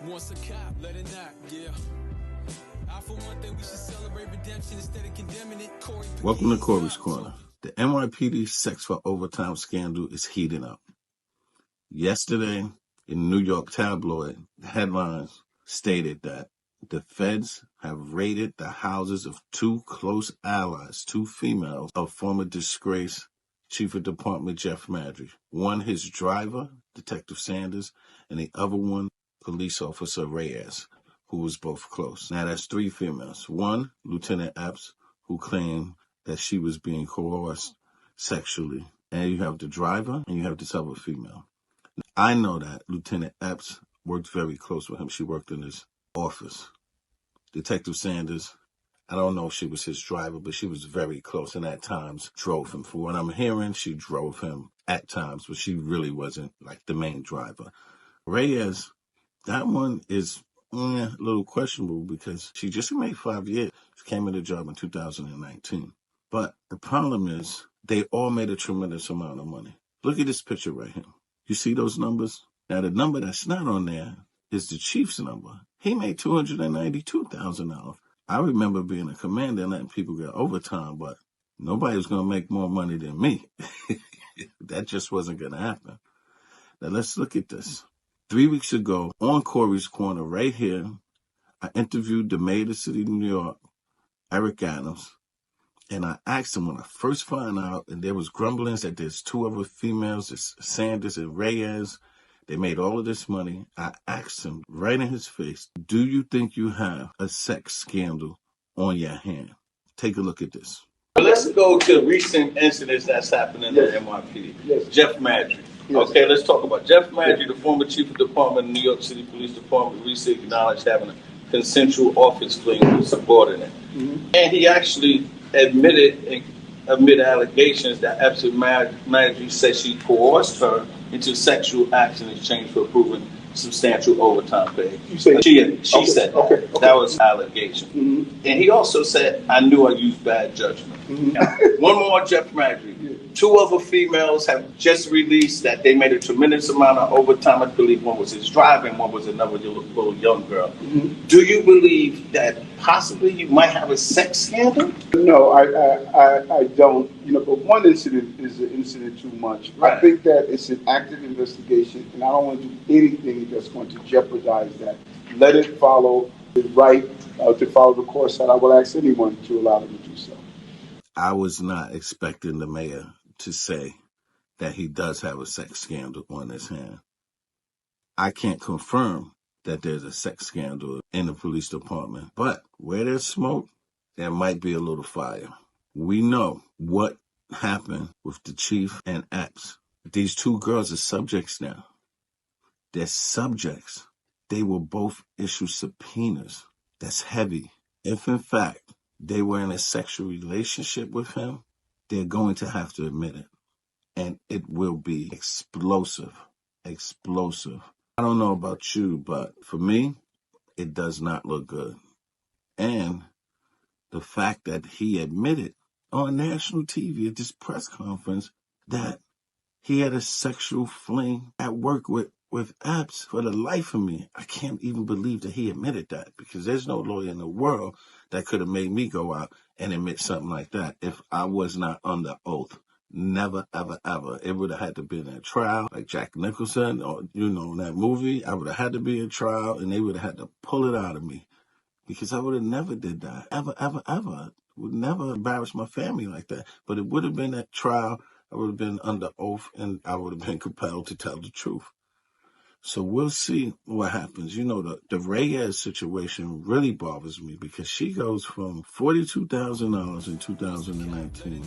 Once a cop, let it knock, yeah. For one thing, we should celebrate redemption instead of condemning it. Welcome to Corey's Corner. The NYPD sex for overtime scandal is heating up. Yesterday, in New York tabloid, the headlines stated that the feds have raided the houses of two close allies, two females of former disgraced Chief of Department Jeff Maddrey. One, his driver, Detective Sanders, and the other one, Police Officer Reyes, who was both close. Now, that's three females. One, Lieutenant Epps, who claimed that she was being coerced sexually. And you have the driver, and you have this other female. I know that Lieutenant Epps worked very close with him. She worked in his office. Detective Sanders, I don't know if she was his driver, but she was very close and at times drove him. For what I'm hearing, she drove him at times, but she really wasn't like the main driver. Reyes, that one is a little questionable because she just made 5 years. She came in the job in 2019. But the problem is they all made a tremendous amount of money. Look at this picture right here. You see those numbers? Now, the number that's not on there is the chief's number. He made $292,000. I remember being a commander and letting people get overtime, but nobody was going to make more money than me. That just wasn't going to happen. Now, let's look at this. 3 weeks ago, on Corey's Corner, right here, I interviewed the mayor of the city of New York, Eric Adams, and I asked him when I first found out, and there was grumblings that there's two other females, it's Sanders and Reyes, they made all of this money. I asked him right in his face, do you think you have a sex scandal on your hand? Take a look at this. Let's go to recent incidents that's happened in the NYPD. Yes. Jeff Maddrey. Yes. Okay, let's talk about Jeff Maddrey, the former chief of department of New York City Police Department, recently acknowledged having a consensual office fling with a subordinate. Mm-hmm. And he actually admitted amid allegations that Epps Maddrey said she coerced her into sexual acts in exchange for approving substantial overtime pay. You say she said that. That was an allegation. Mm-hmm. And he also said, I knew I used bad judgment. Mm-hmm. One more, Jeff Maddrey. Yeah. Two other females have just released that they made a tremendous amount of overtime. I believe one was his driver and one was another little young girl. Mm-hmm. Do you believe that possibly you might have a sex scandal? No, I don't. But one incident is an incident too much. Right. I think that it's an active investigation, and I don't want to do anything that's going to jeopardize that. Let it follow the right to follow the course that I will ask anyone to allow them to do so. I was not expecting the mayor to say that he does have a sex scandal on his hand. I can't confirm that there's a sex scandal in the police department, but where there's smoke, there might be a little fire. We know what happened with the chief and Epps. These two girls are subjects now. They're subjects. They will both issue subpoenas. That's heavy. If, in fact, they were in a sexual relationship with him, they're going to have to admit it. And it will be explosive. Explosive. I don't know about you, but for me, it does not look good. And the fact that he admitted on national TV at this press conference that he had a sexual fling at work with Epps, for the life of me, I can't even believe that he admitted that, because there's no lawyer in the world that could have made me go out and admit something like that if I was not under oath. Never, ever, ever. It would have had to be in a trial, like Jack Nicholson, or, in that movie. I would have had to be in trial, and they would have had to pull it out of me, because I would have never did that. Ever, ever, ever. Would never embarrass my family like that. But it would have been at trial. I would have been under oath, and I would have been compelled to tell the truth. So we'll see what happens. The Reyes situation really bothers me, because she goes from $42,000 in 2019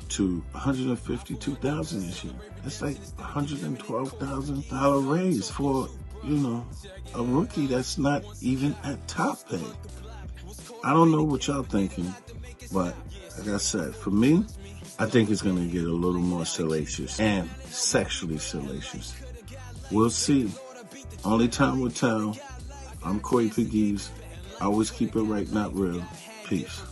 to $152,000 this year. That's like $112,000 raise for, a rookie that's not even at top pay. I don't know what y'all thinking, but like I said, for me, I think it's going to get a little more salacious and sexually salacious. We'll see. Only time will tell. I'm Corey Pegues. I always keep it right, not real. Peace.